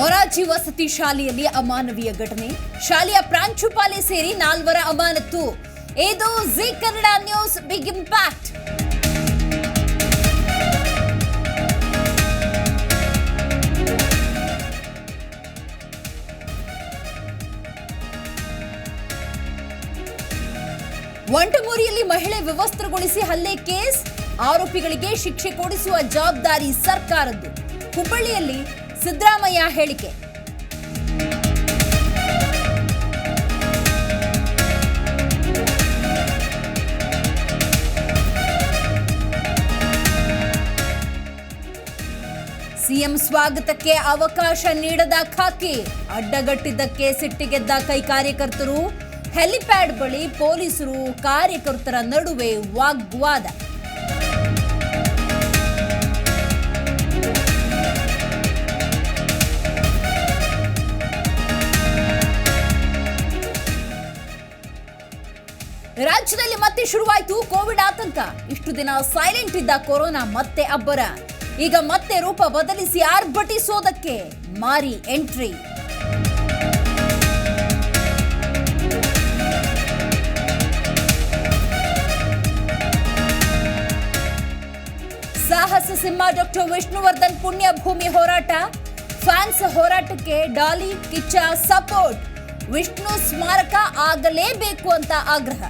ಮೊರಾರ್ಜಿ ವಸತಿ ಶಾಲೆಯಲ್ಲಿ ಅಮಾನವೀಯ ಘಟನೆ. ಶಾಲೆಯ ಪ್ರಾಂಶುಪಾಲೆ ಸೇರಿ 4 ಅಮಾನತು. ಇದು Zee Kannada news big impact. ವಂಟಮೂರಿಯಲ್ಲಿ ಮಹಿಳೆ ವ್ಯವಸ್ಥೆಗೊಳಿಸಿ ಹಲ್ಲೆ ಕೇಸ್. ಆರೋಪಿಗಳಿಗೆ ಶಿಕ್ಷೆ ಕೊಡಿಸುವ ಜವಾಬ್ದಾರಿ ಸರ್ಕಾರದ್ದು. ಹುಬ್ಬಳ್ಳಿಯಲ್ಲಿ ಸಿದ್ದರಾಮಯ್ಯ ಹೇಳಿಕೆ. ಸಿಎಂ ಸ್ವಾಗತಕ್ಕೆ ಅವಕಾಶ ನೀಡದ ಖಾಕಿ. ಅಡ್ಡಗಟ್ಟಿದ್ದಕ್ಕೆ ಸಿಟ್ಟಿಗೆದ್ದ ಕೈ ಕಾರ್ಯಕರ್ತರು. ಹೆಲಿಪ್ಯಾಡ್ ಬಳಿ ಪೊಲೀಸರು ಕಾರ್ಯಕರ್ತರ ನಡುವೆ ವಾಗ್ವಾದ. ರಾಜ್ಯದಲ್ಲಿ ಮತ್ತೆ ಶುರುವಾಯಿತು ಕೋವಿಡ್ ಆತಂಕ. ಇಷ್ಟು ದಿನ ಸೈಲೆಂಟ್ ಇದ್ದ ಕೊರೋನಾ ಮತ್ತೆ ಅಬ್ಬರ. ಈಗ ಮತ್ತೆ ರೂಪ ಬದಲಿಸಿ ಆರ್ಭಟಿಸೋದಕ್ಕೆ ಮಾರಿ ಎಂಟ್ರಿ. ಸಾಹಸ ಸಿಂಹ ಡಾಕ್ಟರ್ ವಿಷ್ಣುವರ್ಧನ್ ಪುಣ್ಯ ಭೂಮಿ ಹೋರಾಟ. ಫ್ಯಾನ್ಸ್ ಹೋರಾಟಕ್ಕೆ ಡಾಲಿ ಕಿಚ್ಚ ಸಪೋರ್ಟ್. ವಿಷ್ಣು ಸ್ಮಾರಕ ಆಗಲೇಬೇಕು ಅಂತ ಆಗ್ರಹ.